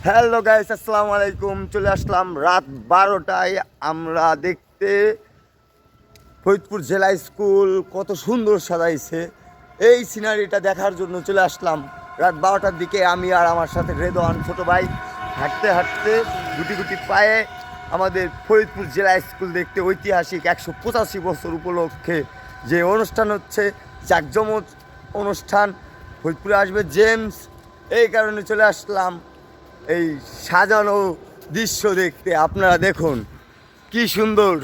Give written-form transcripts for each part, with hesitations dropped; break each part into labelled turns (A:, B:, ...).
A: Hello guys, আসসালামু আলাইকুম। চলে আসলাম রাত 12টায় আমরা দেখতে ফরিদপুর জেলা স্কুল কত সুন্দর সাজাইছে। এই সিনারিটা দেখার জন্য চলে আসলাম রাত 12টার দিকে। আমি আর আমার সাথে রেদওয়ান ছোটো ভাই হাঁটতে হাঁটতে গুটি গুটি পায়ে আমাদের ফরিদপুর জেলা স্কুল দেখতে ঐতিহাসিক 185 বছর উপলক্ষে যে অনুষ্ঠান হচ্ছে, জাঁকজমক অনুষ্ঠান। ফরিদপুরে আসবে জেমস, এই কারণে চলে আসলাম এই সাজানো দৃশ্য দেখতে। আপনারা দেখুন কি সুন্দর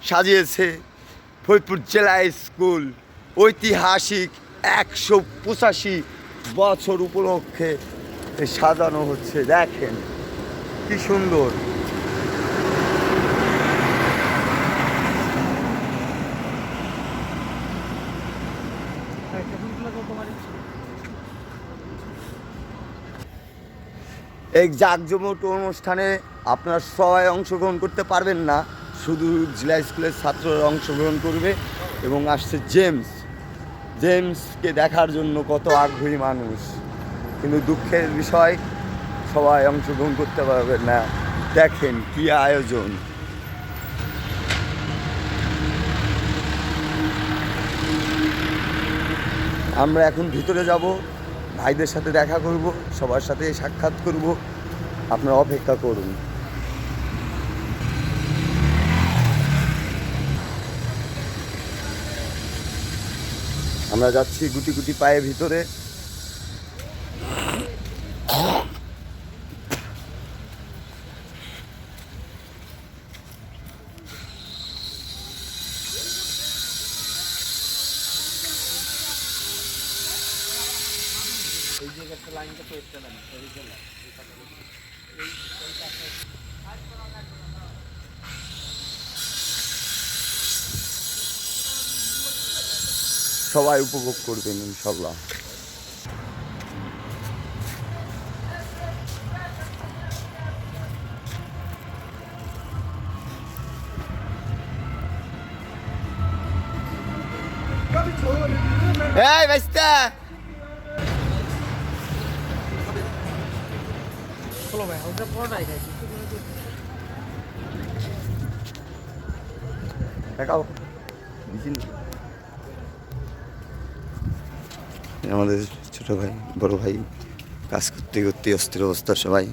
A: সাজিয়েছে ফরিদপুর জেলা স্কুল। ঐতিহাসিক 185 বছর উপলক্ষে সাজানো হচ্ছে, দেখেন কি সুন্দর। এই জাঁকজমক অনুষ্ঠানে আপনারা সবাই অংশগ্রহণ করতে পারবেন না, শুধু জেলা স্কুলের ছাত্ররা অংশগ্রহণ করবে। এবং আসছে জেমসকে দেখার জন্য কত আগ্রহী মানুষ, কিন্তু দুঃখের বিষয় সবাই অংশগ্রহণ করতে পারবেন না। দেখেন কি আয়োজন। আমরা এখন ভিতরে যাব, ভাইদের সাথে দেখা করব, সবার সাথে সাক্ষাৎ করব। আপনারা অপেক্ষা করুন। আমরা যাচ্ছি গুটি গুটি পায়ে ভিতরে। সবাই উপভোগ করবেন ইনশাল্লাহ। এই বাইস্তা আমাদের ছোট ভাই বড় ভাই কাজ করতে করতে অস্থির অবস্থা সবাই।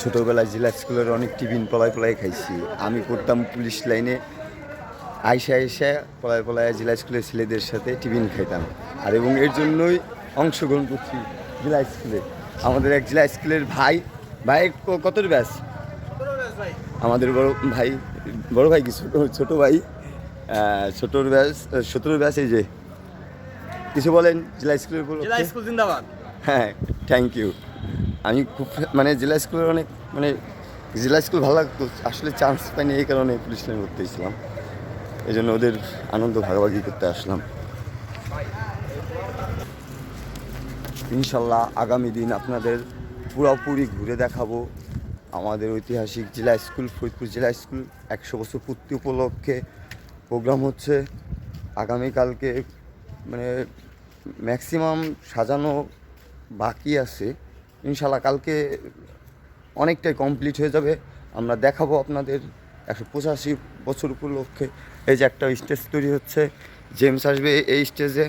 A: ছোটোবেলায় জেলা স্কুলের অনেক টিফিন পলায় খাইছি। আমি পড়তাম পুলিশ লাইনে, আইসা পলায় জেলা স্কুলের ছেলেদের সাথে টিফিন খাইতাম। আর এবং এর জন্যই অংশগ্রহণ করছি জেলা স্কুলে। আমাদের এক জেলা স্কুলের ভাই কতর ব্যাস, আমাদের বড় ভাই কি ছোট ভাই, ছোটোর ব্যাস। এই যে কিছু বলেন জেলা স্কুলের উপর।
B: জেলা স্কুল জিন্দাবাদ।
A: হ্যাঁ, থ্যাংক ইউ। আমি খুব জেলা স্কুলের জেলা স্কুল ভালো লাগতো, আসলে চান্স পাইনি, এই কারণে পুলিশ লাইন করতে এসেছিলাম। এই জন্য ওদের আনন্দ ভাগাভাগি করতে আসলাম। ইনশাল্লাহ আগামী দিন আপনাদের পুরোপুরি ঘুরে দেখাবো আমাদের ঐতিহাসিক জেলা স্কুল, ফরিদপুর জেলা স্কুল 100 বছর পূর্তি উপলক্ষে প্রোগ্রাম হচ্ছে আগামীকালকে। ম্যাক্সিমাম সাজানো বাকি আছে, ইনশাল্লাহ কালকে অনেকটাই কমপ্লিট হয়ে যাবে। আমরা দেখাবো আপনাদের 185 বছর উপলক্ষে। এই যে একটা স্টেজ তৈরি হচ্ছে, জেমস আসবে এই স্টেজে।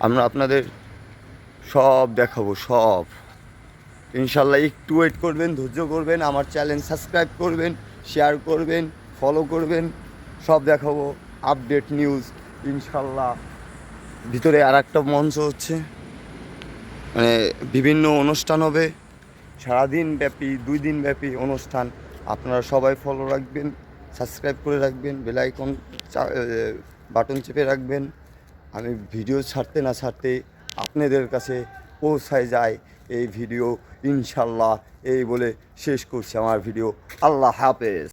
A: আমরা আপনাদের সব দেখাবো, সব ইনশাল্লাহ। একটু ওয়েট করবেন, ধৈর্য করবেন, আমার চ্যানেল সাবস্ক্রাইব করবেন, শেয়ার করবেন, ফলো করবেন, সব দেখাবো আপডেট নিউজ ইনশাল্লাহ। ভিতরে আর একটা মঞ্চ হচ্ছে, বিভিন্ন অনুষ্ঠান হবে সারাদিন ব্যাপী, 2 দিন ব্যাপী অনুষ্ঠান। আপনারা সবাই ফলো রাখবেন, সাবস্ক্রাইব করে রাখবেন, বেল আইকন বাটন চেপে রাখবেন। আমি ভিডিও ছাড়তে না ছাড়তে আপনাদের কাছে পৌঁছায় যায় এই ভিডিও ইনশাল্লাহ। এই বলে শেষ করছি আমার ভিডিও। আল্লাহ হাফেজ।